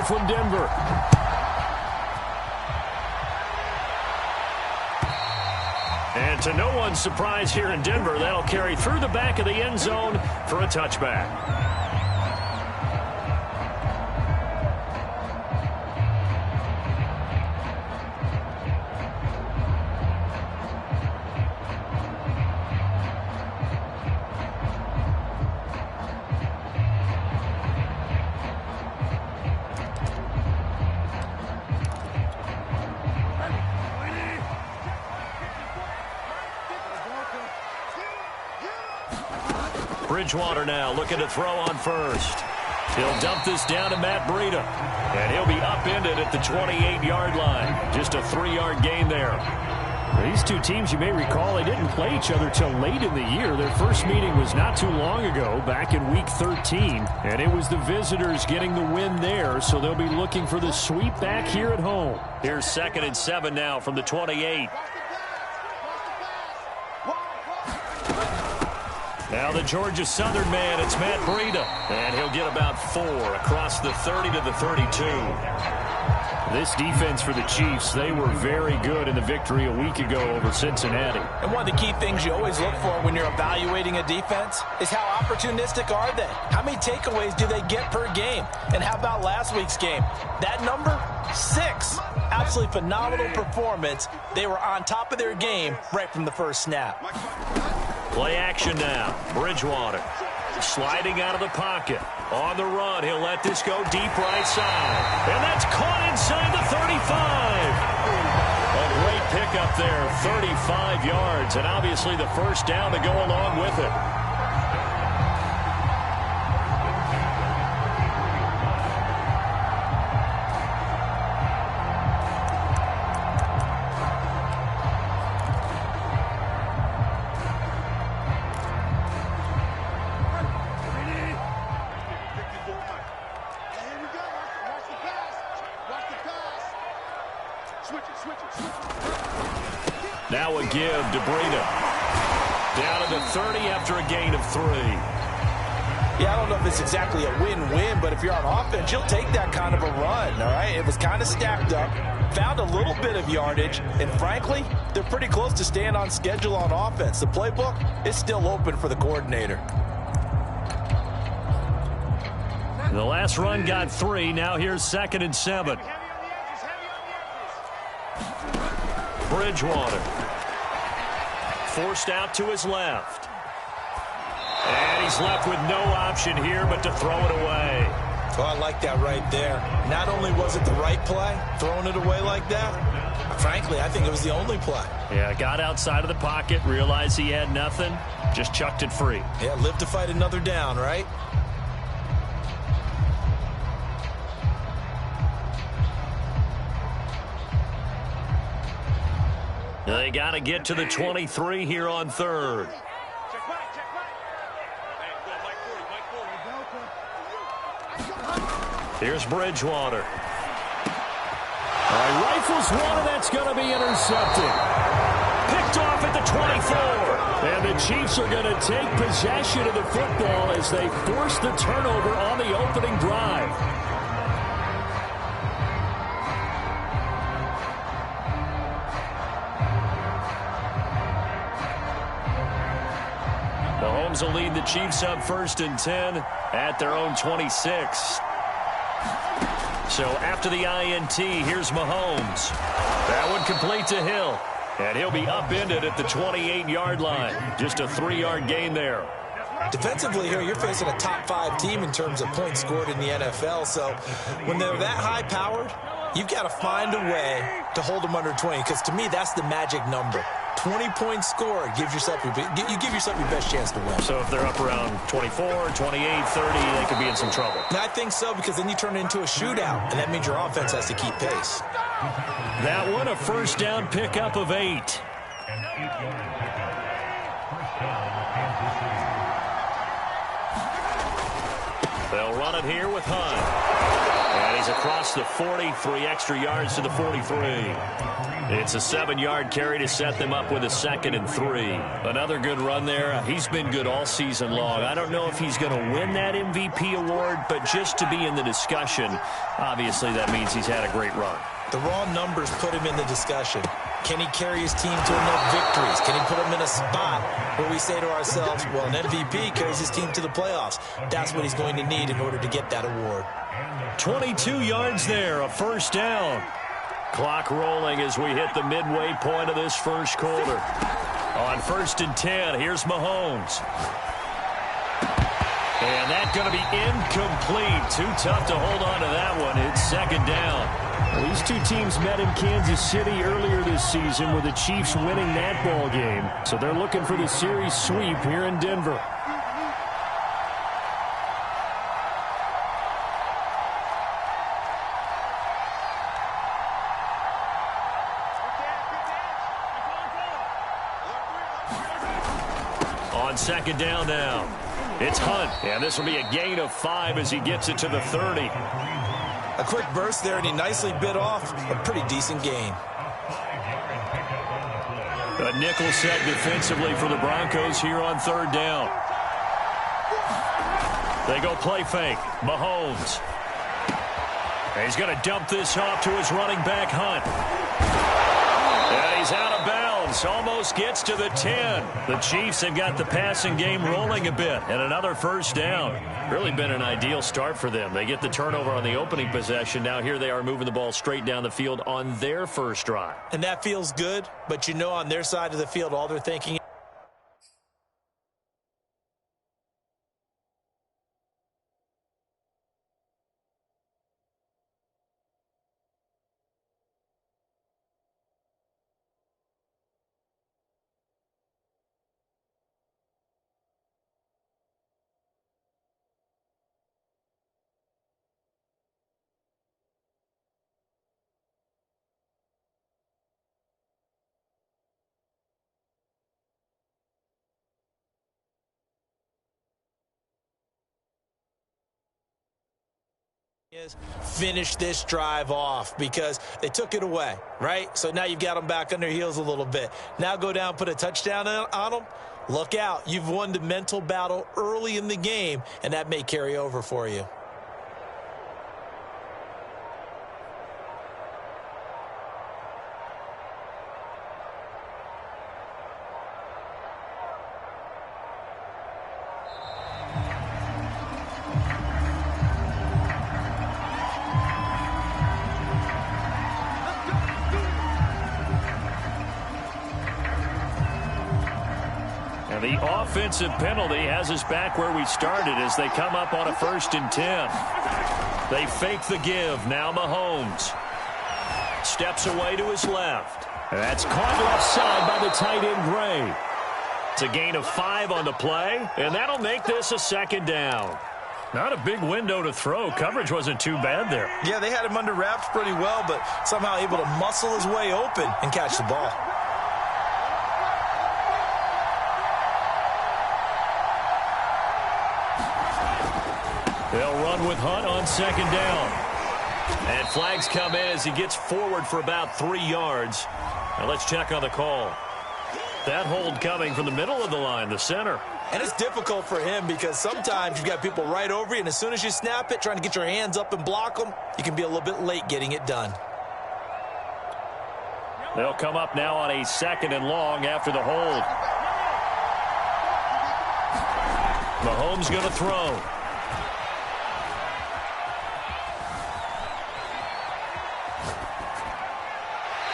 from Denver. And to no one's surprise here in Denver, that'll carry through the back of the end zone for a touchback. Bridgewater now looking to throw on first. He'll dump this down to Matt Breida. And he'll be upended at the 28-yard line. Just a 3-yard gain there. These two teams, you may recall, they didn't play each other till late in the year. Their first meeting was not too long ago, back in Week 13. And it was the visitors getting the win there, so they'll be looking for the sweep back here at home. Here's 2nd and 7 now from the 28. Now the Georgia Southern man, it's Matt Breida. And he'll get about 4 across the 30 to the 32. This defense for the Chiefs, they were very good in the victory a week ago over Cincinnati. And one of the key things you always look for when you're evaluating a defense is how opportunistic are they? How many takeaways do they get per game? And how about last week's game? That number? 6. Absolutely phenomenal performance. They were on top of their game right from the first snap. Play action now. Bridgewater sliding out of the pocket. On the run, he'll let this go deep right side. And that's caught inside the 35. A great pickup there, 35 yards. And obviously the first down to go along with it. Now a give to Breida. Down to the 30 after a gain of 3. Yeah, I don't know if it's exactly a win-win, but if you're on offense, you'll take that kind of a run, all right? It was kind of stacked up, found a little bit of yardage, and frankly, they're pretty close to staying on schedule on offense. The playbook is still open for the coordinator. The last run got 3. Now here's 2nd and 7. Bridgewater. Forced out to his left. And he's left with no option here but to throw it away. Oh, I like that right there. Not only was it the right play, throwing it away like that, frankly, I think it was the only play. Yeah, got outside of the pocket, realized he had nothing, just chucked it free. Yeah, live to fight another down, right? They got to get to the 23 here on 3rd. Here's Bridgewater. All right, rifles one, and that's going to be intercepted. Picked off at the 24. And the Chiefs are going to take possession of the football as they force the turnover on the opening drive. Mahomes will lead the Chiefs up 1st and 10 at their own 26. So after the INT, here's Mahomes. That one complete to Hill. And he'll be upended at the 28-yard line. Just a 3-yard gain there. Defensively here, you're facing a top 5 team in terms of points scored in the NFL. So when they're that high-powered, you've got to find a way to hold them under 20. Because to me, that's the magic number. 20 points scored, you give yourself your best chance to win. So if they're up around 24, 28, 30, they could be in some trouble. I think so, because then you turn it into a shootout, and that means your offense has to keep pace. That one, a first down pickup of 8. They'll run it here with Hunt. And he's across the 40, 3 extra yards to the 43. It's a 7-yard carry to set them up with a 2nd and 3. Another good run there. He's been good all season long. I don't know if he's going to win that MVP award, but just to be in the discussion, obviously that means he's had a great run. The raw numbers put him in the discussion. Can he carry his team to enough victories? Can he put them in a spot where we say to ourselves, well, an MVP carries his team to the playoffs. That's what he's going to need in order to get that award. 22 yards there, a 1st down. Clock rolling as we hit the midway point of this first quarter. On 1st and 10, here's Mahomes. And that's going to be incomplete. Too tough to hold on to that one. It's 2nd down. Well, these two teams met in Kansas City earlier this season with the Chiefs winning that ball game. So they're looking for the series sweep here in Denver. On 2nd down now, it's Hunt. And this will be a gain of 5 as he gets it to the 30. A quick burst there, and he nicely bit off a pretty decent gain. A nickel set defensively for the Broncos here on 3rd down. They go play fake. Mahomes. And he's going to dump this off to his running back, Hunt. And he's out of bounds. Almost gets to the 10. The Chiefs have got the passing game rolling a bit. And another 1st down. Really been an ideal start for them. They get the turnover on the opening possession. Now here they are moving the ball straight down the field on their first drive. And that feels good, but you know on their side of the field, all they're thinking is finish this drive off because they took it away, right? So now you've got them back on their heels a little bit. Now go down, put a touchdown on them. Look out. You've won the mental battle early in the game, and that may carry over for you. The offensive penalty has us back where we started as they come up on a 1st and 10. They fake the give. Now Mahomes steps away to his left. That's caught left side by the tight end Gray. It's a gain of 5 on the play, and that'll make this a 2nd down. Not a big window to throw. Coverage wasn't too bad there. Yeah, they had him under wraps pretty well, but somehow able to muscle his way open and catch the ball. They'll run with Hunt on 2nd down. And flags come in as he gets forward for about 3 yards. Now let's check on the call. That hold coming from the middle of the line, the center. And it's difficult for him because sometimes you've got people right over you, and as soon as you snap it, trying to get your hands up and block them, you can be a little bit late getting it done. They'll come up now on a 2nd and long after the hold. Mahomes going to throw.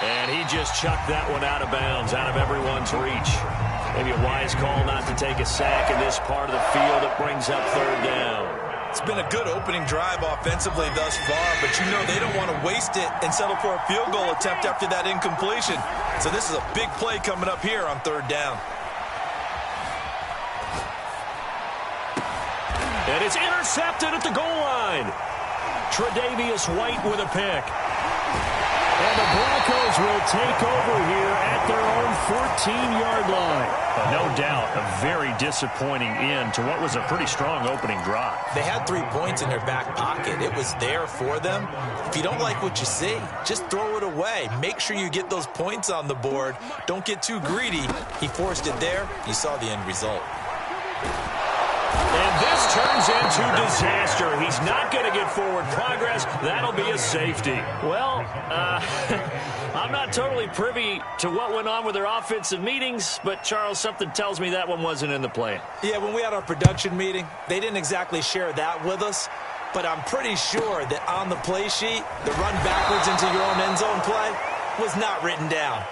And he just chucked that one out of bounds, out of everyone's reach. Maybe a wise call not to take a sack in this part of the field that brings up 3rd down. It's been a good opening drive offensively thus far, but you know they don't want to waste it and settle for a field goal attempt after that incompletion. So this is a big play coming up here on 3rd down. And it's intercepted at the goal line. Tre'Davious White with a pick. And the Broncos will take over here at their own 14-yard line. No doubt a very disappointing end to what was a pretty strong opening drive. They had 3 points in their back pocket. It was there for them. If you don't like what you see, just throw it away. Make sure you get those points on the board. Don't get too greedy. He forced it there. You saw the end result. And this turns into disaster. He's not going to get forward progress. That'll be a safety. Well, I'm not totally privy to what went on with their offensive meetings, but, Charles, something tells me that one wasn't in the plan. Yeah, when we had our production meeting, they didn't exactly share that with us, but I'm pretty sure that on the play sheet, the run backwards into your own end zone play was not written down.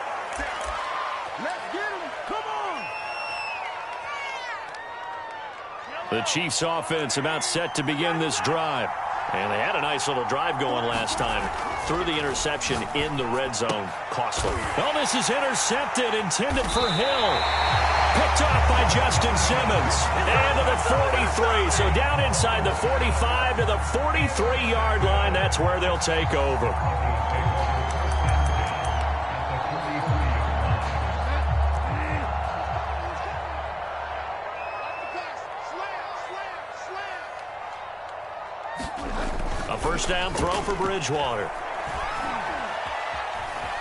The Chiefs' offense about set to begin this drive. And they had a nice little drive going last time. Threw the interception in the red zone. Costly. Oh, this is intercepted, intended for Hill. Picked off by Justin Simmons. And to the 43. So down inside the 45 to the 43-yard line. That's where they'll take over. A first down throw for Bridgewater.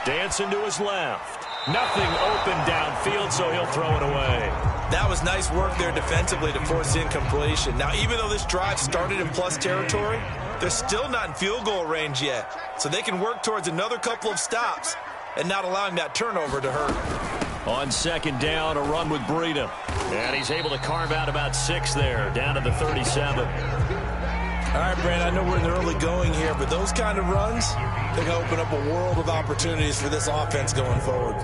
Dancing to his left. Nothing open downfield, so he'll throw it away. That was nice work there defensively to force incompletion. Now, even though this drive started in plus territory, they're still not in field goal range yet. So they can work towards another couple of stops and not allowing that turnover to hurt. On second down, a run with Breida. And he's able to carve out about 6 there, down to the 37. All right, Brand, I know we're in the early going here, but those kind of runs, they're going to open up a world of opportunities for this offense going forward.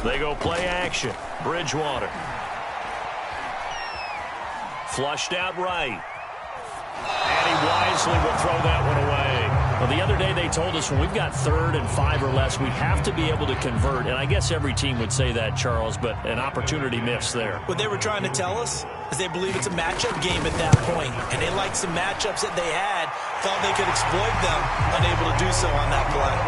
They go play action. Bridgewater. Flushed out right. And he wisely will throw that one away. Well, the other day they told us when we've got 3rd and 5 or less, we have to be able to convert. And I guess every team would say that, Charles, but an opportunity missed there. What they were trying to tell us is they believe it's a matchup game at that point. And they liked some matchups that they had, thought they could exploit them, unable to do so on that play.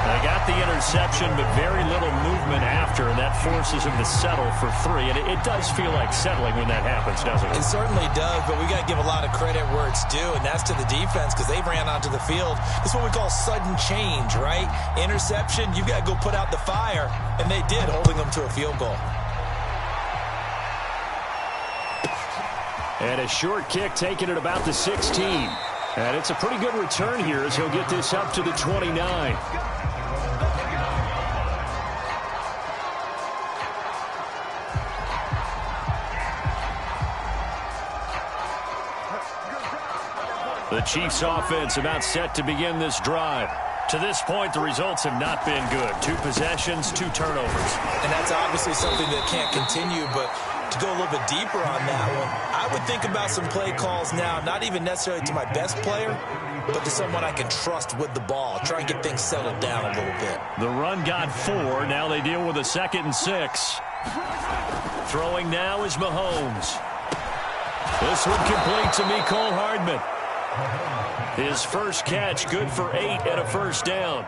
They got the interception, but very little movement after, and that forces him to settle for 3. And it does feel like settling when that happens, doesn't it? It certainly does, but we got to give a lot of credit where it's due, and that's to the defense because they ran onto the field. It's what we call sudden change, right? Interception, you've got to go put out the fire, and they did, holding them to a field goal. And a short kick taken at about the 16. And it's a pretty good return here as he'll get this up to the 29. The Chiefs' offense about set to begin this drive. To this point, the results have not been good. 2 possessions, 2 turnovers. And that's obviously something that can't continue, but to go a little bit deeper on that one, I would think about some play calls now, not even necessarily to my best player, but to someone I can trust with the ball. Try and get things settled down a little bit. The run got 4. Now they deal with a 2nd and 6. Throwing now is Mahomes. This one complete to Mecole Hardman. His first catch, good for 8 and a first down.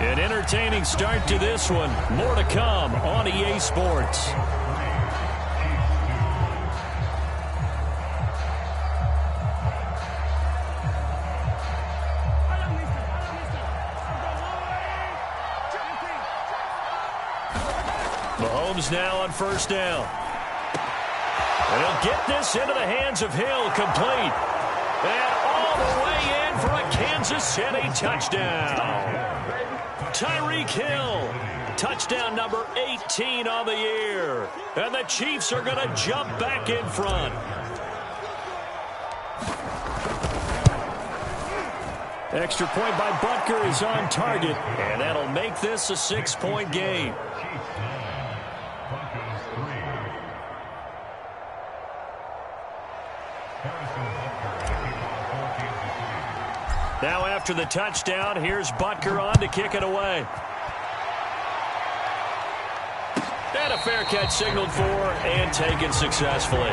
An entertaining start to this one. More to come on EA Sports. Mahomes now on first down. And he'll get this into the hands of Hill, complete. And all the way in for a Kansas City touchdown. Tyreek Hill, touchdown number 18 on the year. And the Chiefs are going to jump back in front. Extra point by Butker is on target, and that'll make this a 6-point game. Now after the touchdown, here's Butker on to kick it away. And a fair catch signaled for and taken successfully.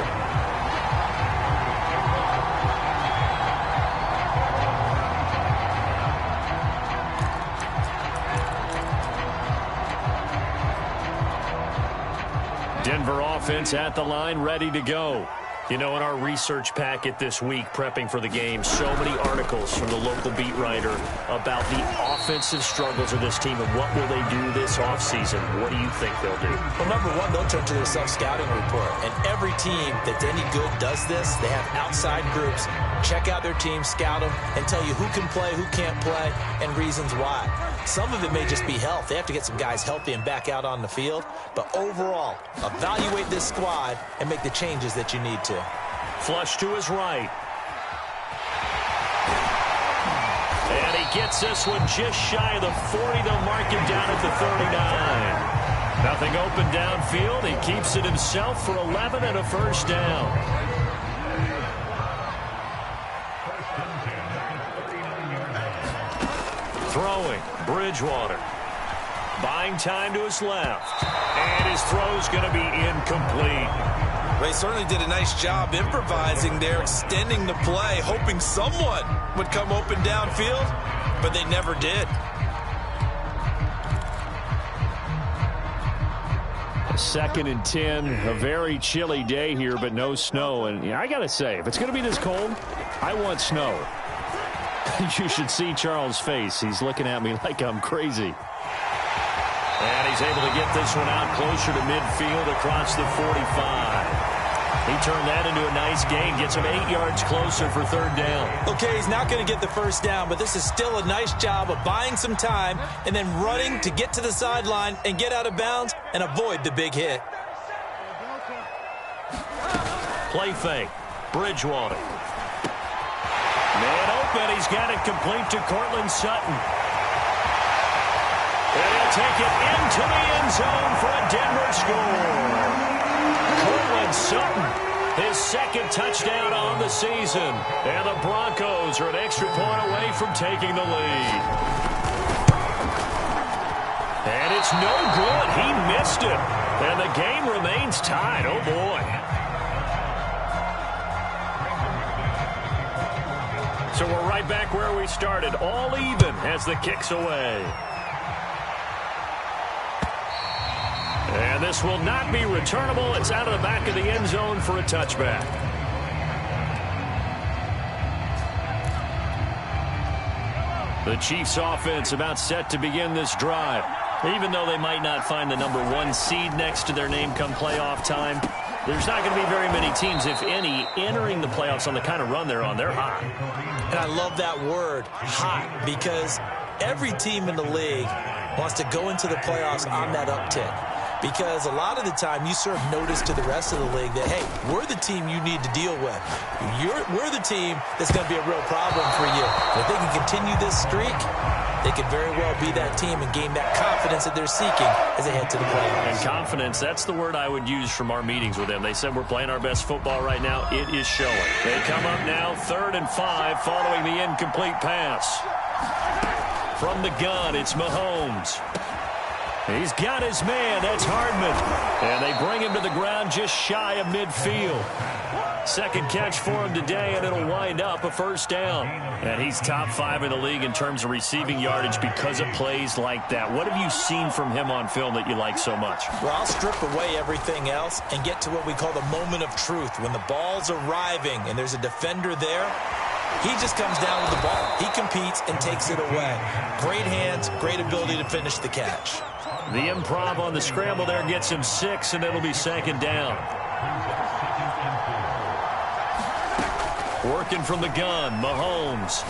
Denver offense at the line, ready to go. You know, in our research packet this week, prepping for the game, so many articles from the local beat writer about the offensive struggles of this team and what will they do this offseason. What do you think they'll do? Well, number one, they'll turn to their self-scouting report. And every team that's any good does this. They have outside groups. Check out their team, scout them, and tell you who can play, who can't play, and reasons why. Some of it may just be health. They have to get some guys healthy and back out on the field. But overall, evaluate this squad and make the changes that you need to. Flush to his right. And he gets this one just shy of the 40. They'll mark him down at the 39. Nothing open downfield. He keeps it himself for 11 and a first down. Throwing, Bridgewater. Buying time to his left. And his throw's going to be incomplete. They certainly did a nice job improvising there, extending the play, hoping someone would come open downfield, but they never did. Second and 10, a very chilly day here, but no snow. And I got to say, if it's going to be this cold, I want snow. You should see Charles' face. He's looking at me like I'm crazy. And he's able to get this one out closer to midfield across the 45. He turned that into a nice gain, gets him 8 yards closer for third down. Okay, he's not going to get the first down, but this is still a nice job of buying some time and then running to get to the sideline and get out of bounds and avoid the big hit. Play fake. Bridgewater. Man open. He's got it complete to Cortland Sutton. And he'll take it into the end zone for a Denver score. Cortland Sutton, his second touchdown on the season. And the Broncos are an extra point away from taking the lead. And it's no good. He missed it. And the game remains tied. Oh, boy. So we're right back where we started. All even as the kick's away. And this will not be returnable. It's out of the back of the end zone for a touchback. The Chiefs offense about set to begin this drive. Even though they might not find the number 1 seed next to their name come playoff time, there's not going to be very many teams, if any, entering the playoffs on the kind of run they're on. They're hot. And I love that word, hot, because every team in the league wants to go into the playoffs on that uptick. Because a lot of the time you serve notice to the rest of the league that, hey, we're the team you need to deal with. We're the team that's going to be a real problem for you. And if they can continue this streak, they could very well be that team and gain that confidence that they're seeking as they head to the playoffs. And confidence, that's the word I would use from our meetings with them. They said we're playing our best football right now. It is showing. They come up now 3rd and 5 following the incomplete pass. From the gun, it's Mahomes. He's got his man. That's Hardman. And they bring him to the ground just shy of midfield. Second catch for him today, and it'll wind up a first down. And he's top 5 in the league in terms of receiving yardage because of plays like that. What have you seen from him on film that you like so much? Well, I'll strip away everything else and get to what we call the moment of truth. When the ball's arriving and there's a defender there, he just comes down with the ball. He competes and takes it away. Great hands, great ability to finish the catch. The improv on the scramble there gets him 6, and it'll be second down. Working from the gun, Mahomes.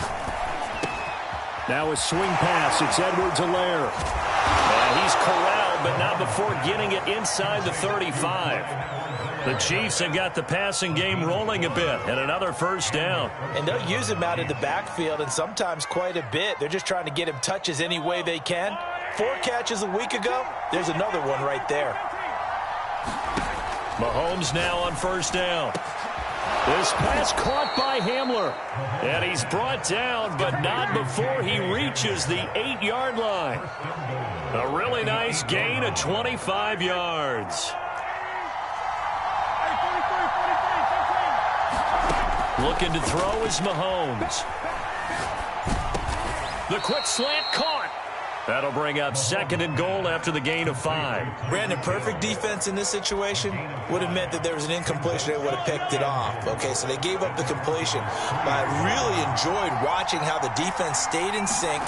Now a swing pass. It's Edwards-Helaire. And he's corralled, but not before getting it inside the 35. The Chiefs have got the passing game rolling a bit, and another first down. And they'll use him out in the backfield, and sometimes quite a bit. They're just trying to get him touches any way they can. 4 catches a week ago. There's another one right there. Mahomes now on first down. This pass caught by Hamler. And he's brought down, but not before he reaches the 8-yard line. A really nice gain of 25 yards. Looking to throw is Mahomes. The quick slant caught. That'll bring up 2nd and goal after the gain of 5. Brandon, perfect defense in this situation would have meant that there was an incompletion. They would have picked it off. Okay, so they gave up the completion. But I really enjoyed watching how the defense stayed in sync,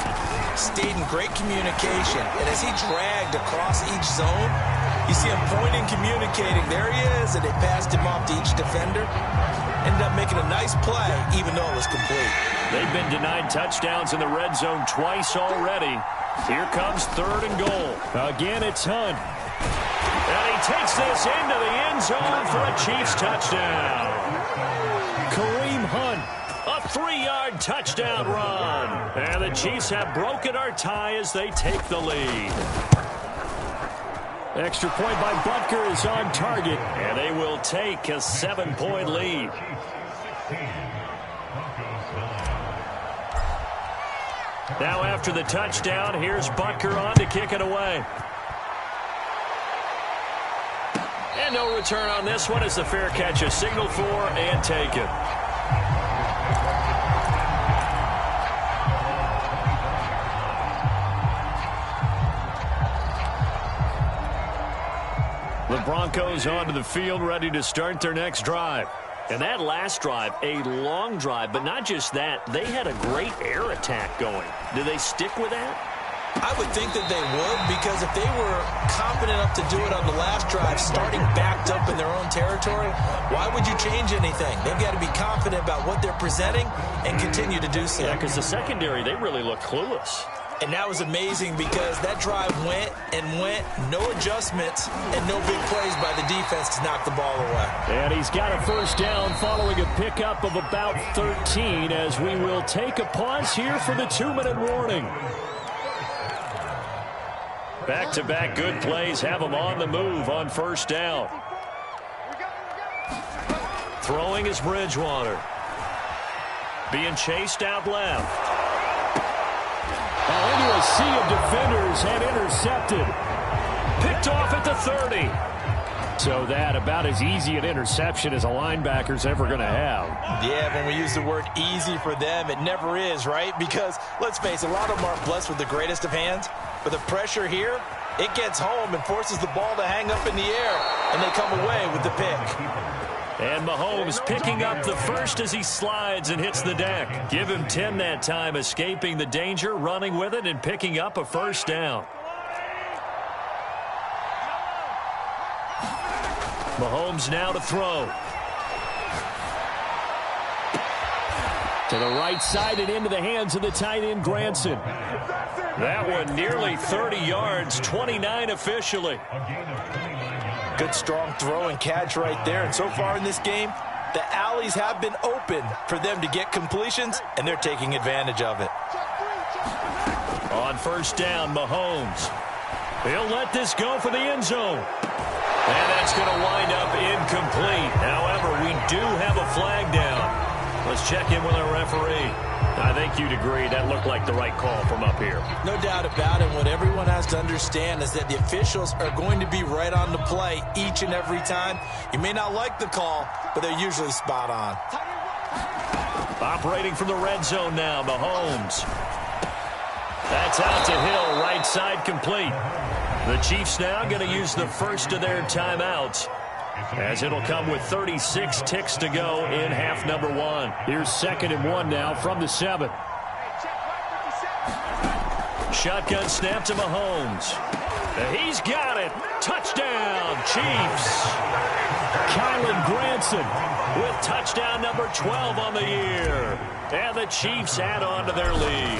stayed in great communication. And as he dragged across each zone, you see him pointing, communicating. There he is, and they passed him off to each defender. Ended up making a nice play, even though it was complete. They've been denied touchdowns in the red zone twice already. Here comes 3rd and goal. Again, it's Hunt. And he takes this into the end zone for a Chiefs touchdown. Kareem Hunt, a 3-yard touchdown run. And the Chiefs have broken our tie as they take the lead. Extra point by Butker is on target, and they will take a 7-point lead. Now after the touchdown, here's Butker on to kick it away. And no return on this one as the fair catch is signaled for and taken. The Broncos onto the field ready to start their next drive. And that last drive, a long drive, but not just that. They had a great air attack going. Do they stick with that? I would think that they would, because if they were confident enough to do it on the last drive, starting backed up in their own territory, why would you change anything? They've got to be confident about what they're presenting and continue to do so. Yeah, because the secondary, they really look clueless. And that was amazing because that drive went and went, no adjustments, and no big plays by the defense to knock the ball away. And he's got a 1st down following a pickup of about 13 as we will take a pause here for the 2-minute warning. Back-to-back good plays have them on the move on 1st down. Throwing is Bridgewater. Being chased out left. Into a sea of defenders and intercepted. Picked off at the 30. So that about as easy an interception as a linebacker's ever going to have. Yeah, when we use the word easy for them, it never is, right? Because, let's face it, a lot of them aren't blessed with the greatest of hands. But the pressure here, it gets home and forces the ball to hang up in the air. And they come away with the pick. And Mahomes picking up the 1st as he slides and hits the deck. Give him 10 that time, escaping the danger, running with it, and picking up a 1st down. Mahomes now to throw. To the right side and into the hands of the tight end, Granson. That one nearly 30 yards, 29 officially. Good strong throw and catch right there. And so far in this game, the alleys have been open for them to get completions, and they're taking advantage of it. On 1st down, Mahomes. He'll let this go for the end zone. And that's going to wind up incomplete. However, we do have a flag down. Let's check in with our referee. I think you'd agree that looked like the right call from up here. No doubt about it. What everyone has to understand is that the officials are going to be right on the play each and every time. You may not like the call, but they're usually spot on. Operating from the red zone now, Mahomes. That's out to Hill, right side complete. The Chiefs now going to use the 1st of their timeouts, as it'll come with 36 ticks to go in half number 1. Here's 2nd and 1 now from the 7. Shotgun snap to Mahomes. He's got it. Touchdown, Chiefs. Kylan Granson with touchdown number 12 on the year. And the Chiefs add on to their lead.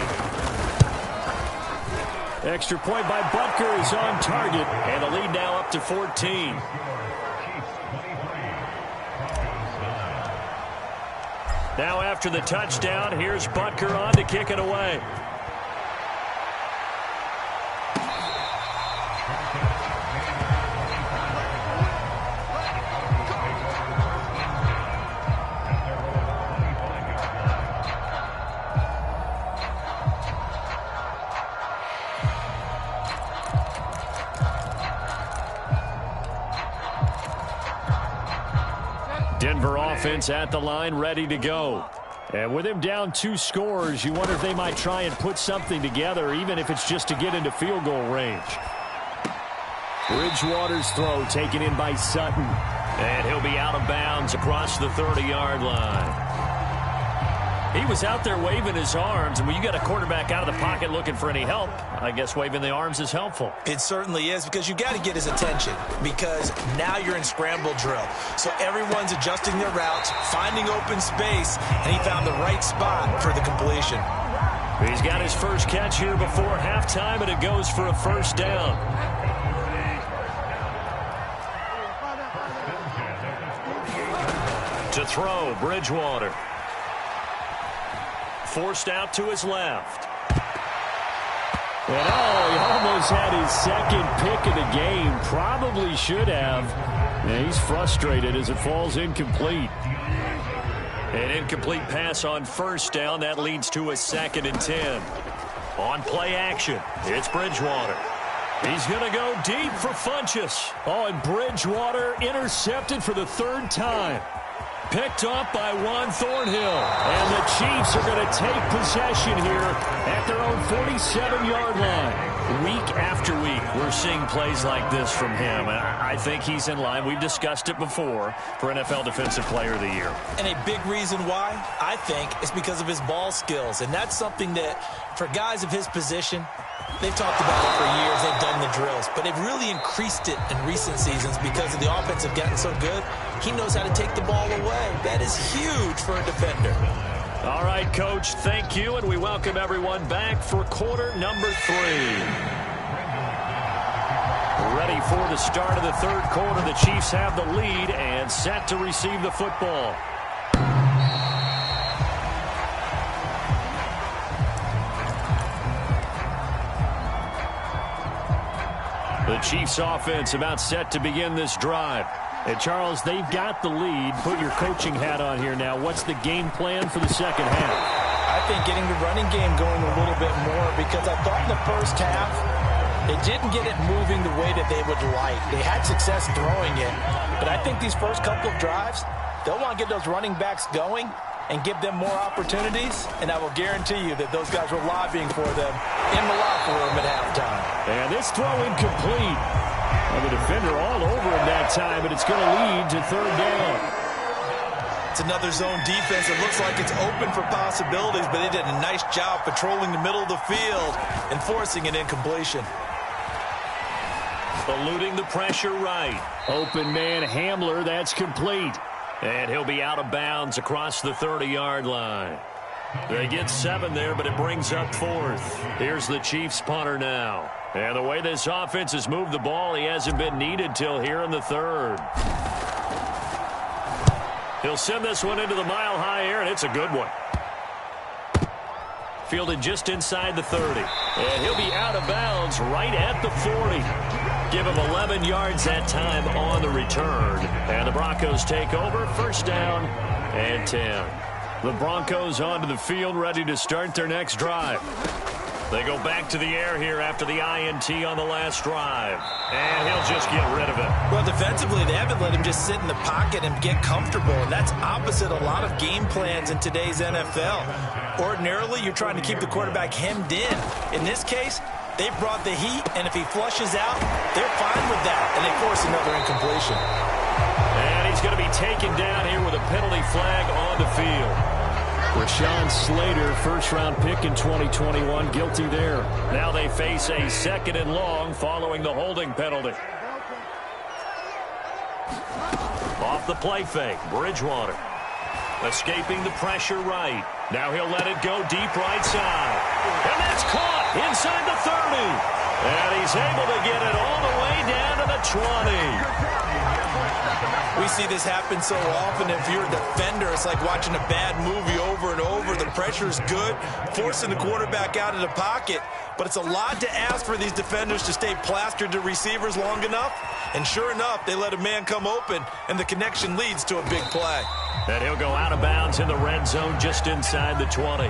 Extra point by Butker is on target, and the lead now up to 14. Now after the touchdown, here's Butker on to kick it away. offense at the line, ready to go. And with him down 2 scores, you wonder if they might try and put something together, even if it's just to get into field goal range. Bridgewater's throw taken in by Sutton. And he'll be out of bounds across the 30-yard line. He was out there waving his arms, and when you got a quarterback out of the pocket looking for any help, I guess waving the arms is helpful. It certainly is, because you got to get his attention, because now you're in scramble drill. So everyone's adjusting their routes, finding open space, and he found the right spot for the completion. He's got his first catch here before halftime, and it goes for a first down. To throw, Bridgewater. Forced out to his left. And he almost had his second pick of the game. Probably should have. And he's frustrated as it falls incomplete. An incomplete pass on first down. That leads to a 2nd and 10. On play action, it's Bridgewater. He's going to go deep for Funchess. And Bridgewater intercepted for the 3rd time. Picked up by Juan Thornhill. And the Chiefs are going to take possession here at their own 47-yard line. Week after week, we're seeing plays like this from him. And I think he's in line. We've discussed it before for NFL Defensive Player of the Year. And a big reason why, I think, is because of his ball skills. And that's something that, for guys of his position, they've talked about it for years. They've done the drills. But they've really increased it in recent seasons because of the offense have gotten so good. He knows how to take the ball away. That is huge for a defender. All right, Coach, thank you. And we welcome everyone back for quarter number 3. Ready for the start of the 3rd quarter. The Chiefs have the lead and set to receive the football. The Chiefs offense about set to begin this drive. And Charles, they've got the lead. Put your coaching hat on here now. What's the game plan for the second half? I think getting the running game going a little bit more, because I thought in the first half they didn't get it moving the way that they would like. They had success throwing it, but I think these first couple of drives, they'll want to get those running backs going and give them more opportunities, and I will guarantee you that those guys were lobbying for them in the locker room at halftime. And this throw incomplete. And the defender all over him that time, but it's going to lead to 3rd down. It's another zone defense. It looks like it's open for possibilities, but they did a nice job patrolling the middle of the field and forcing an incompletion. Eluding the pressure right. Open man Hamler, that's complete. And he'll be out of bounds across the 30-yard line. They get 7 there, but it brings up 4th. Here's the Chiefs punter now. And the way this offense has moved the ball, he hasn't been needed till here in the 3rd. He'll send this one into the mile-high air, and it's a good one. Fielded just inside the 30. And he'll be out of bounds right at the 40. Give him 11 yards that time on the return. And the Broncos take over, 1st down and 10. The Broncos onto the field, ready to start their next drive. They go back to the air here after the INT on the last drive. And he'll just get rid of it. Well, defensively, they haven't let him just sit in the pocket and get comfortable. And that's opposite a lot of game plans in today's NFL. Ordinarily, you're trying to keep the quarterback hemmed in. In this case, they brought the heat, and if he flushes out, they're fine with that. And they force another incompletion. And he's going to be taken down here with a penalty flag on the field. Rashawn Slater, first-round pick in 2021, guilty there. Now they face a 2nd and long following the holding penalty. Off the play fake, Bridgewater. Escaping the pressure right. Now he'll let it go deep right side. And that's caught inside the 30. And he's able to get it all the way down to the 20. We see this happen so often. If you're a defender, it's like watching a bad movie over and over. The pressure is good, forcing the quarterback out of the pocket. But it's a lot to ask for these defenders to stay plastered to receivers long enough. And sure enough, they let a man come open, and the connection leads to a big play. And he'll go out of bounds in the red zone just inside the 20.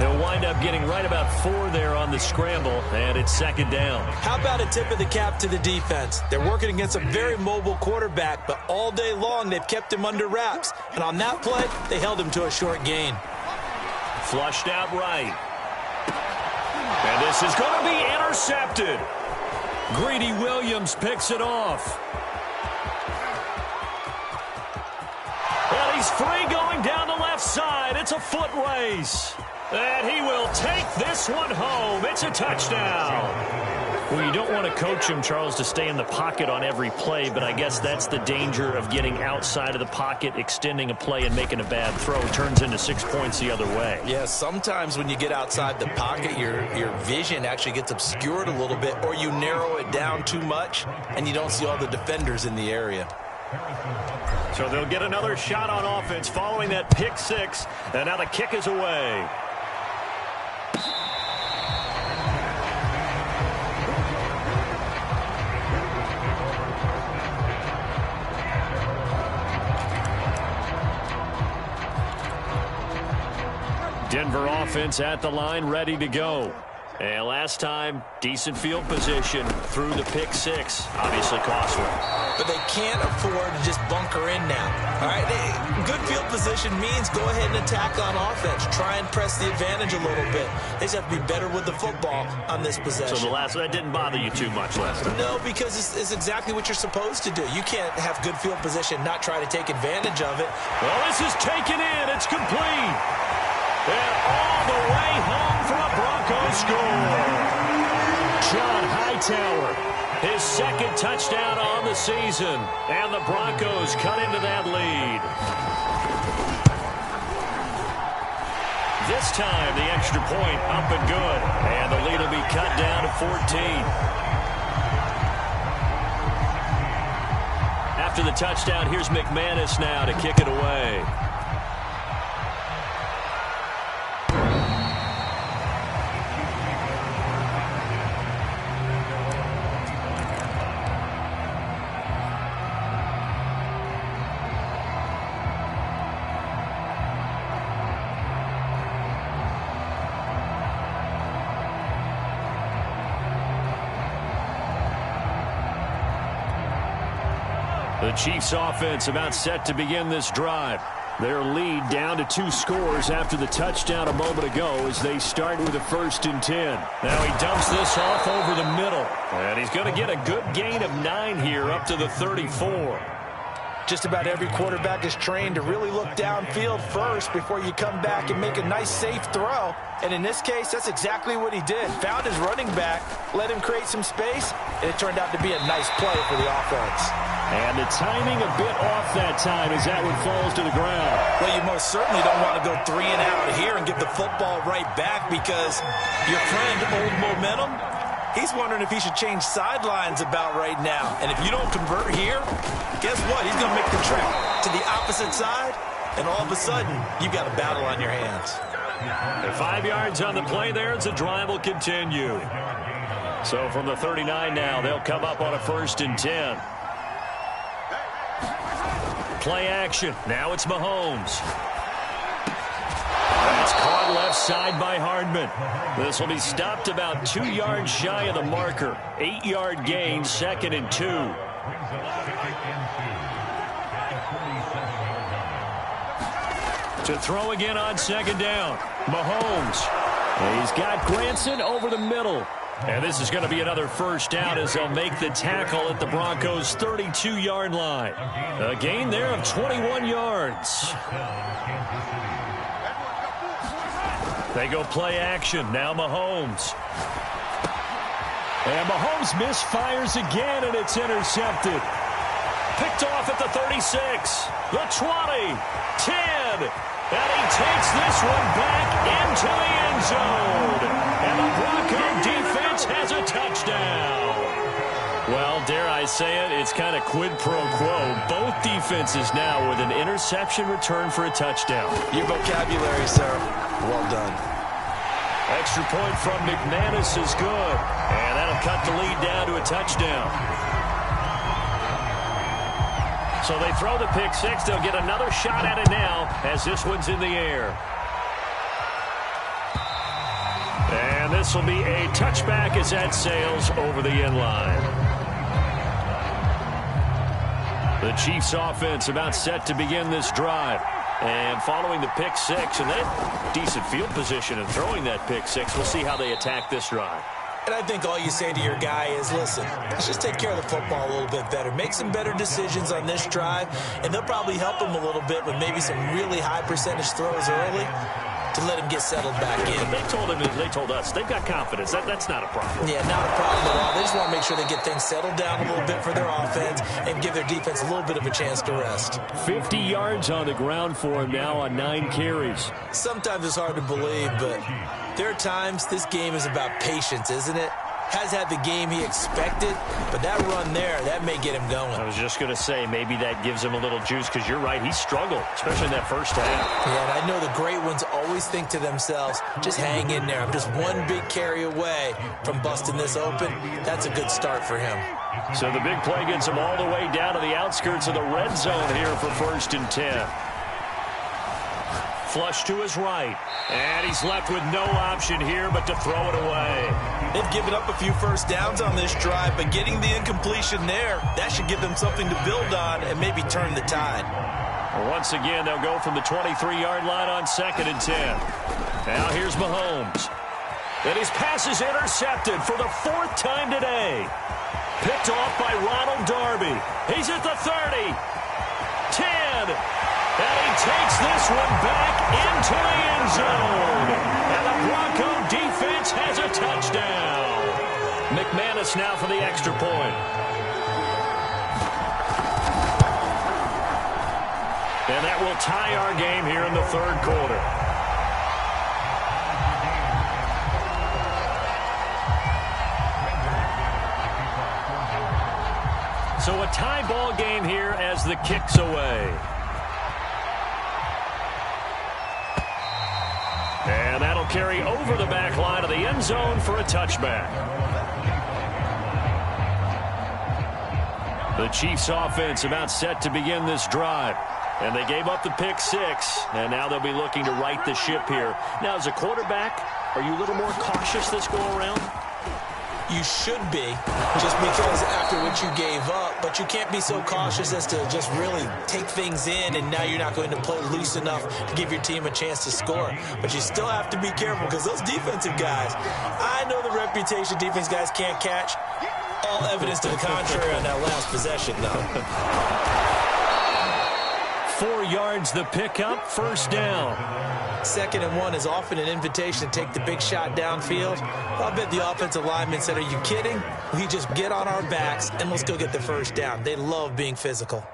They'll wind up getting right about 4 there on the scramble, and it's second down. How about a tip of the cap to the defense? They're working against a very mobile quarterback, but all day long they've kept him under wraps. And on that play, they held him to a short gain. Flushed out right. And this is going to be intercepted. Greedy Williams picks it off. And he's free going down the left side. It's a foot race. And he will take this one home. It's a touchdown. Well, you don't want to coach him, Charles, to stay in the pocket on every play, but I guess that's the danger of getting outside of the pocket, extending a play, and making a bad throw. Turns into 6 points the other way. Yeah, sometimes when you get outside the pocket, your vision actually gets obscured a little bit, or you narrow it down too much, and you don't see all the defenders in the area. So they'll get another shot on offense following that pick six, and now the kick is away. Denver offense at the line, ready to go. And last time, decent field position through the pick six. Obviously costly. But they can't afford to just bunker in now. All right, good field position means go ahead and attack on offense. Try and press the advantage a little bit. They just have to be better with the football on this possession. So that didn't bother you too much last time? No, because it's exactly what you're supposed to do. You can't have good field position, not try to take advantage of it. Well, this is taken in. It's complete. And all the way home for a Broncos score. John Hightower, his second touchdown on the season. And the Broncos cut into that lead. This time, the extra point up and good. And the lead will be cut down to 14. After the touchdown, here's McManus now to kick it away. The Chiefs offense about set to begin this drive. Their lead down to 2 scores after the touchdown a moment ago as they start with a 1st and 10. Now he dumps this off over the middle. And he's going to get a good gain of 9 here up to the 34. Just about every quarterback is trained to really look downfield first before you come back and make a nice, safe throw. And in this case, that's exactly what he did. Found his running back, let him create some space, and it turned out to be a nice play for the offense. And the timing a bit off that time as that one falls to the ground. Well, you most certainly don't want to go 3 and out here and get the football right back because your friend, Old Momentum, he's wondering if he should change sidelines about right now. And if you don't convert here, guess what? He's going to make the trek to the opposite side, and all of a sudden, you've got a battle on your hands. And 5 yards on the play there as the drive will continue. So from the 39 now, they'll come up on a 1st and 10. Play action. Now it's Mahomes. That's caught left side by Hardman. This will be stopped about 2 yards shy of the marker. 8-yard gain, 2nd and 2. To throw again on 2nd down. Mahomes. He's got Granson over the middle. And this is going to be another 1st down as they'll make the tackle at the Broncos' 32-yard line. A gain there of 21 yards. They go play action. Now Mahomes. And Mahomes misfires again, and it's intercepted. Picked off at the 36, the 20, 10. And he takes this one back into the end zone. And the Bronco defense has a touchdown. Well, dare I say it, it's kind of quid pro quo. Both defenses now with an interception return for a touchdown. Your vocabulary, sir. Well done. Extra point from McManus is good. And that'll cut the lead down to a touchdown. So they throw the pick six. They'll get another shot at it now as this one's in the air. this will be a touchback as that sails over the end line. The Chiefs offense about set to begin this drive. And following the pick six, and they have decent field position in throwing that pick six. We'll see how they attack this drive. And I think all you say to your guy is, listen, let's just take care of the football a little bit better. Make some better decisions on this drive, and they'll probably help him a little bit with maybe some really high percentage throws early to let him get settled back in. But they told us they've got confidence. That's not a problem. Yeah, not a problem at all. They just want to make sure they get things settled down a little bit for their offense and give their defense a little bit of a chance to rest. 50 yards on the ground for him now on 9 carries. Sometimes it's hard to believe, but there are times this game is about patience, isn't it? Has had the game he expected, but that run there, that may get him going. I was just going to say, maybe that gives him a little juice, because you're right, he struggled, especially in that first half. Yeah, and I know the great ones always think to themselves, just hang in there. I'm just one big carry away from busting this open. That's a good start for him. So the big play gets him all the way down to the outskirts of the red zone here for 1st and 10. Flush to his right. And he's left with no option here but to throw it away. They've given up a few first downs on this drive, but getting the incompletion there, that should give them something to build on and maybe turn the tide. Once again, they'll go from the 23-yard line on 2nd and 10. Now here's Mahomes. And his pass is intercepted for the 4th time today. Picked off by Ronald Darby. He's at the 30. 10. And he takes this one back into the end zone. And the Bronco defense has a touchdown. McManus now for the extra point. And that will tie our game here in the 3rd quarter. So a tie ball game here as the kick's away. And that'll carry over the back line of the end zone for a touchback. The Chiefs offense about set to begin this drive. And they gave up the pick six, and now they'll be looking to right the ship here. Now, as a quarterback, are you a little more cautious this go-around? You should be, just because after what you gave up, but you can't be so cautious as to just really take things in, and now you're not going to play loose enough to give your team a chance to score. But you still have to be careful, because those defensive guys, I know the reputation defense guys can't catch. All evidence to the contrary on that last possession, though. 4 yards the pickup, 1st down. 2nd and 1 is often an invitation to take the big shot downfield. I'll bet the offensive lineman said, are you kidding? We just get on our backs and let's go get the 1st down. They love being physical.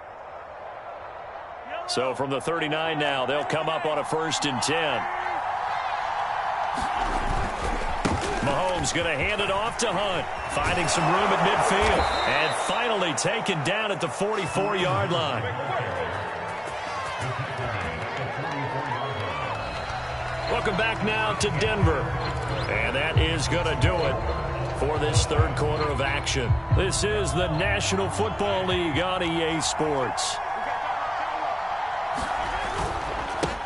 So from the 39 now, they'll come up on a 1st and 10. Mahomes going to hand it off to Hunt, finding some room at midfield, and finally taken down at the 44-yard line. Welcome back now to Denver. And that is going to do it for this 3rd quarter of action. This is the National Football League on EA Sports.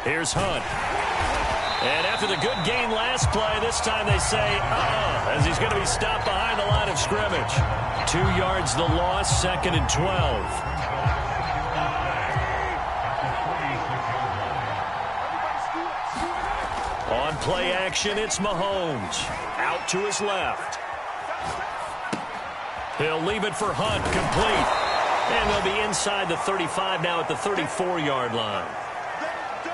Here's Hunt. And after the good gain last play, this time they say, as he's going to be stopped behind the line of scrimmage. 2 yards the loss, 2nd and 12. On play action, it's Mahomes. Out to his left. He'll leave it for Hunt, complete. And they'll be inside the 35 now at the 34-yard line.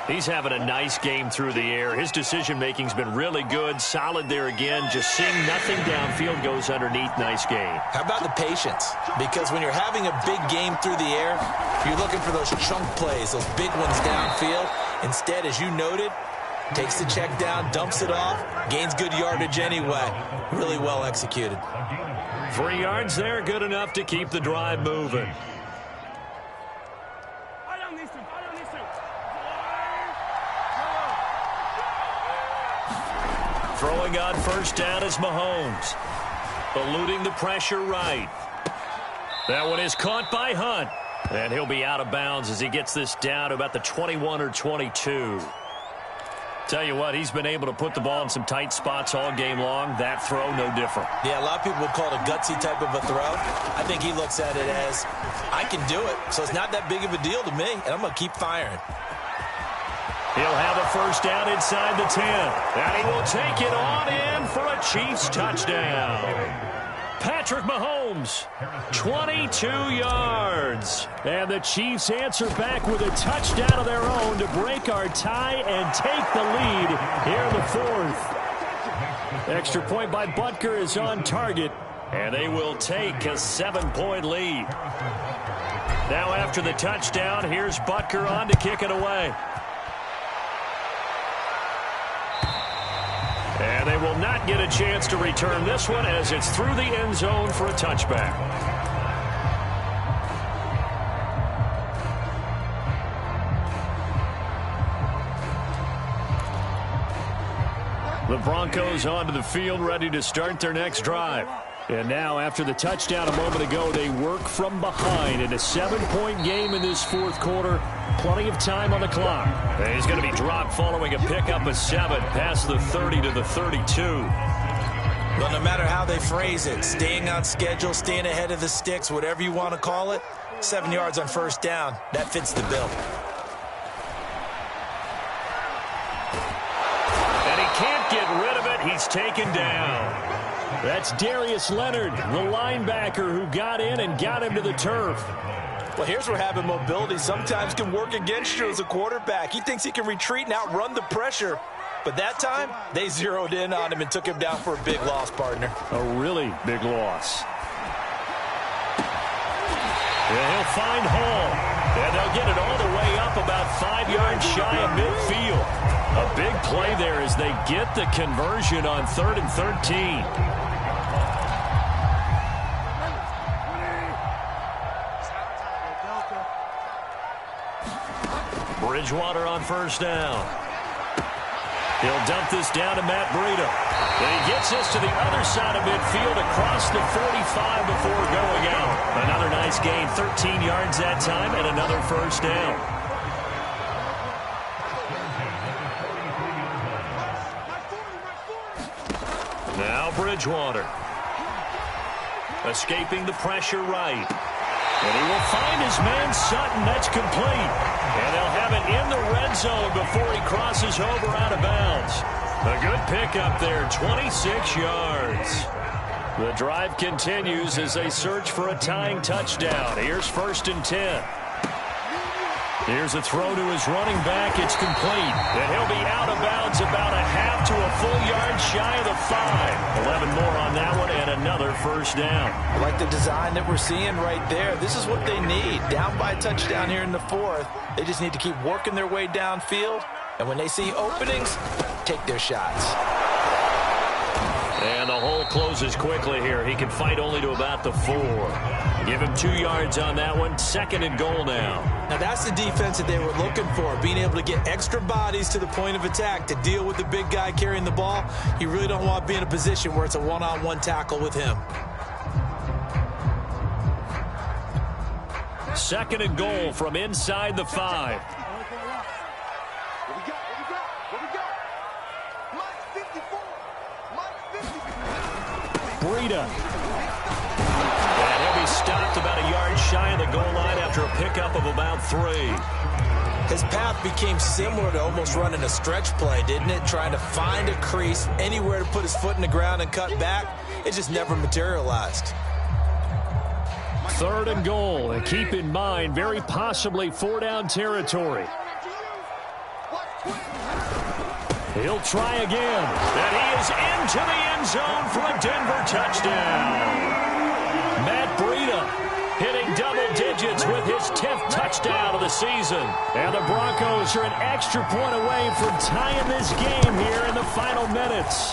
He's having a nice game through the air. His decision-making's been really good. Solid there again. Just seeing nothing downfield, goes underneath. Nice game. How about the patience? Because when you're having a big game through the air, you're looking for those chunk plays, those big ones downfield. Instead, as you noted, takes the check down, dumps it off, gains good yardage anyway. Really well executed. 3 yards there, good enough to keep the drive moving. Throwing on 1st down is Mahomes. Eluding the pressure right. That one is caught by Hunt. And he'll be out of bounds as he gets this down to about the 21 or 22. Tell you what, he's been able to put the ball in some tight spots all game long. That throw, no different. Yeah, a lot of people would call it a gutsy type of a throw. I think he looks at it as, I can do it, so it's not that big of a deal to me, and I'm going to keep firing. He'll have a first down inside the 10. And he will take it on in for a Chiefs touchdown. Patrick Mahomes, 22 yards. And the Chiefs answer back with a touchdown of their own to break our tie and take the lead here in the fourth. Extra point by Butker is on target, and they will take a 7-point lead. Now after the touchdown, here's Butker on to kick it away. And they will not get a chance to return this one as it's through the end zone for a touchback. The Broncos onto the field ready to start their next drive. And now, after the touchdown a moment ago, they work from behind in a 7-point game in this fourth quarter. Plenty of time on the clock. And he's going to be dropped following a pickup of 7 past the 30 to the 32. Well, no matter how they phrase it, staying on schedule, staying ahead of the sticks, whatever you want to call it, 7 yards on first down, that fits the bill. And he can't get rid of it. He's taken down. That's Darius Leonard, the linebacker who got in and got him to the turf. Well, here's where having mobility sometimes can work against you as a quarterback. He thinks he can retreat and outrun the pressure. But that time, they zeroed in on him and took him down for a big loss, partner. A really big loss. And he'll find Hall. And they'll get it all the way up about 5 yards shy of midfield. A big play there as they get the conversion on 3rd and 13. Bridgewater on first down. He'll dump this down to Matt Breida. And he gets this to the other side of midfield across the 45 before going out. Another nice gain, 13 yards that time, and another first down. Now Bridgewater. Escaping the pressure right. And he will find his man Sutton. That's complete. And they'll have it in the red zone before he crosses over out of bounds. A good pickup there, 26 yards. The drive continues as they search for a tying touchdown. Here's 1st and 10. Here's a throw to his running back. It's complete. And he'll be out of bounds about a half to a full yard shy of the 5. 11 more on that one and another first down. I like the design that we're seeing right there. This is what they need. Down by a touchdown here in the 4th. They just need to keep working their way downfield. And when they see openings, take their shots. And the hole closes quickly here. He can fight only to about the 4. Give him 2 yards on that one. 2nd and goal now. Now that's the defense that they were looking for, being able to get extra bodies to the point of attack to deal with the big guy carrying the ball. You really don't want to be in a position where it's a one-on-one tackle with him. 2nd and goal from inside the 5. Breida. And he'll be stopped about a yard shy of the goal line after a pickup of about 3. His path became similar to almost running a stretch play, didn't it? Trying to find a crease, anywhere to put his foot in the ground and cut back. It just never materialized. 3rd and goal. And keep in mind, very possibly 4-down territory. He'll try again. And he is into the end zone for a Denver touchdown. Matt Breida hitting double digits with his 10th touchdown of the season. And the Broncos are an extra point away from tying this game here in the final minutes.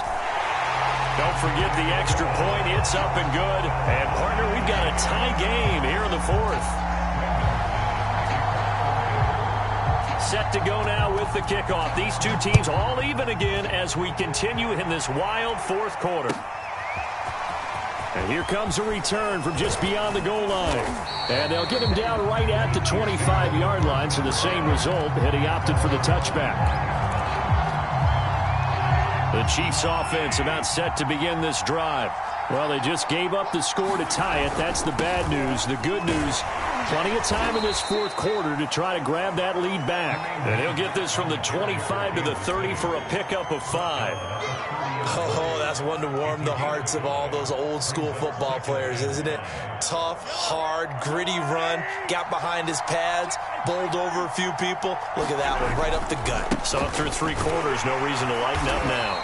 Don't forget the extra point. It's up and good. And, partner, we've got a tie game here in the 4th. Set to go now with the kickoff. These two teams all even again as we continue in this wild 4th quarter. And here comes a return from just beyond the goal line. And they'll get him down right at the 25-yard line, so the same result, and he opted for the touchback. The Chiefs offense about set to begin this drive. Well, they just gave up the score to tie it. That's the bad news. The good news, plenty of time in this fourth quarter to try to grab that lead back. And he'll get this from the 25 to the 30 for a pickup of 5. Oh, that's one to warm the hearts of all those old school football players, isn't it? Tough, hard, gritty run, got behind his pads, bowled over a few people. Look at that one, right up the gut. So through 3 quarters, no reason to lighten up now.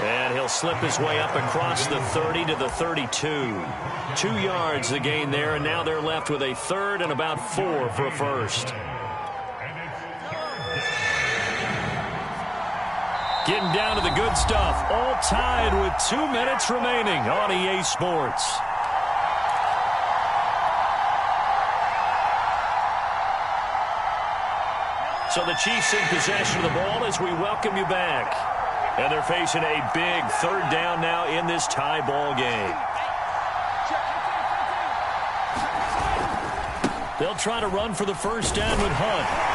And he'll slip his way up across the 30 to the 32. 2 yards the gain there, and now they're left with a third and about 4 for a first. Getting down to the good stuff. All tied with 2 minutes remaining on EA Sports. So the Chiefs in possession of the ball as we welcome you back. And they're facing a big third down now in this tie ball game. They'll try to run for the first down with Hunt.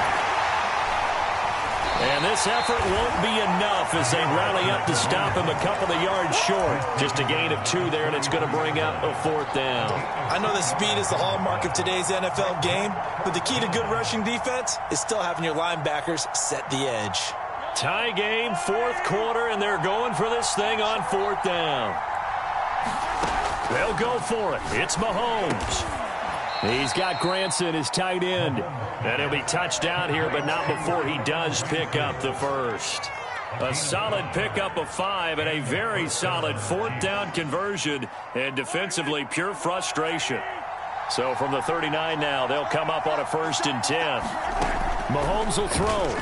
And this effort won't be enough as they rally up to stop him a couple of yards short. Just a gain of 2 there, and it's going to bring up a 4th down. I know the speed is the hallmark of today's NFL game, but the key to good rushing defense is still having your linebackers set the edge. Tie game, 4th quarter, and they're going for this thing on 4th down. They'll go for it. It's Mahomes. He's got Granson, his tight end. And he'll be touched out here, but not before he does pick up the first. A solid pickup of 5 and a very solid 4th down conversion. And defensively, pure frustration. So from the 39 now, they'll come up on a 1st and 10. Mahomes will throw.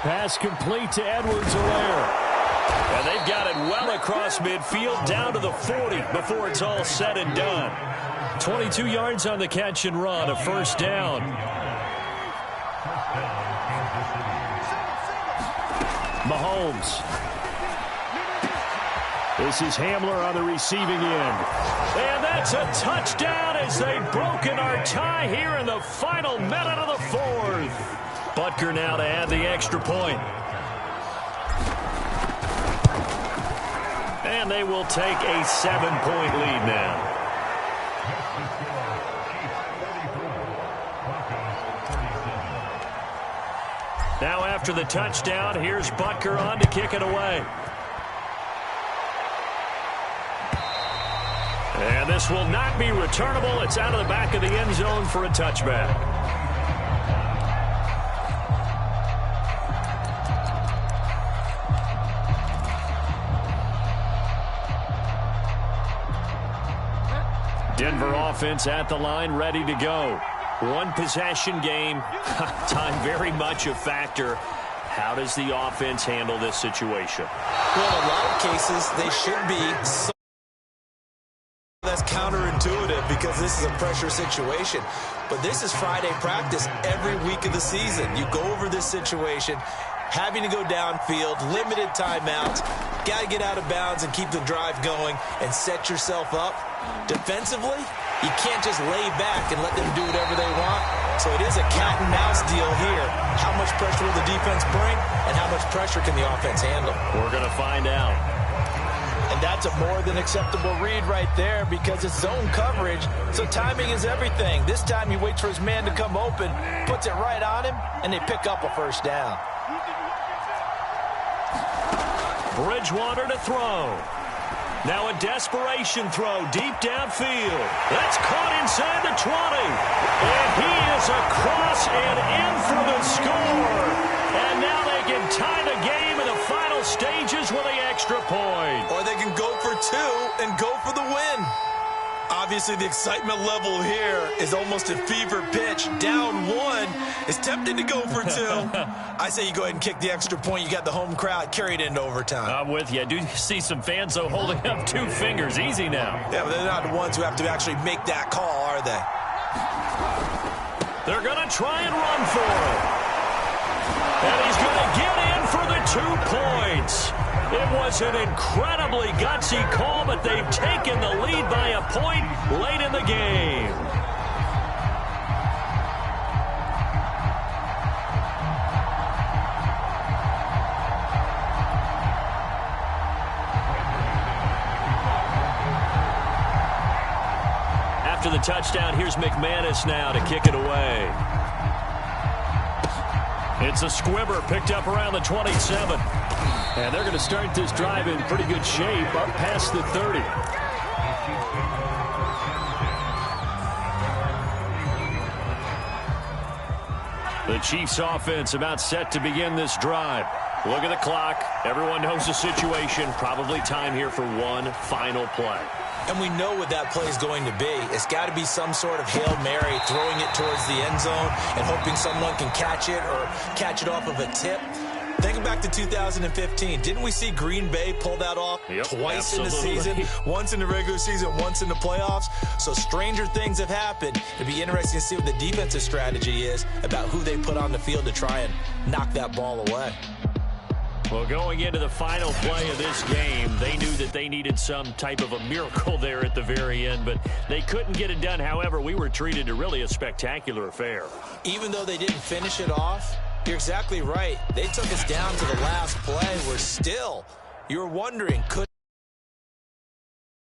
Pass complete to Edwards-Helaire. And they've got it well across midfield down to the 40 before it's all said and done. 22 yards on the catch and run, a 1st down. Mahomes. This is Hamler on the receiving end. And that's a touchdown as they've broken our tie here in the final minute of the 4th. Butker now to add the extra point. And they will take a 7-point lead now. Now after the touchdown, here's Butker on to kick it away. And this will not be returnable. It's out of the back of the end zone for a touchback. Denver offense at the line, ready to go. 1 possession game. Time very much a factor. How does the offense handle this situation? Well, in a lot of cases, they should be. So that's counterintuitive because this is a pressure situation. But this is Friday practice every week of the season. You go over this situation, having to go downfield, limited timeouts, got to get out of bounds and keep the drive going and set yourself up. Defensively, you can't just lay back and let them do whatever they want. So it is a cat and mouse deal here. How much pressure will the defense bring and how much pressure can the offense handle? We're going to find out. And that's a more than acceptable read right there because it's zone coverage, so timing is everything. This time he waits for his man to come open, puts it right on him, and they pick up a 1st down. Bridgewater to throw. Now a desperation throw deep downfield. That's caught inside the 20. And he is across and in for the score. And now they can tie the game in the final stages with the extra point. Or they can go for 2 and go for the win. Obviously, the excitement level here is almost a fever pitch. Down 1. It's tempting to go for 2. I say you go ahead and kick the extra point. You got the home crowd. Carry it into overtime. I'm with you. I do see some fans, though, holding up 2 fingers. Easy now. Yeah, but they're not the ones who have to actually make that call, are they? They're going to try and run for it. And he's going to get in for the 2 points. It was an incredibly gutsy call, but they've taken the lead by a point late in the game. the touchdown. Here's McManus now to kick it away. It's a squibber picked up around the 27. And they're going to start this drive in pretty good shape up past the 30. The Chiefs offense about set to begin this drive. Look at the clock. Everyone knows the situation. Probably time here for one final play. And we know what that play is going to be. It's got to be some sort of Hail Mary, throwing it towards the end zone and hoping someone can catch it or catch it off of a tip. Thinking back to 2015, didn't we see Green Bay pull that off twice in the season? Once in the regular season, once in the playoffs. So stranger things have happened. It'd be interesting to see what the defensive strategy is about who they put on the field to try and knock that ball away. Well, going into the final play of this game, they knew that they needed some type of a miracle there at the very end, but they couldn't get it done. However, we were treated to really a spectacular affair. Even though they didn't finish it off, you're exactly right. They took us down to the last play. We're still, you're wondering, could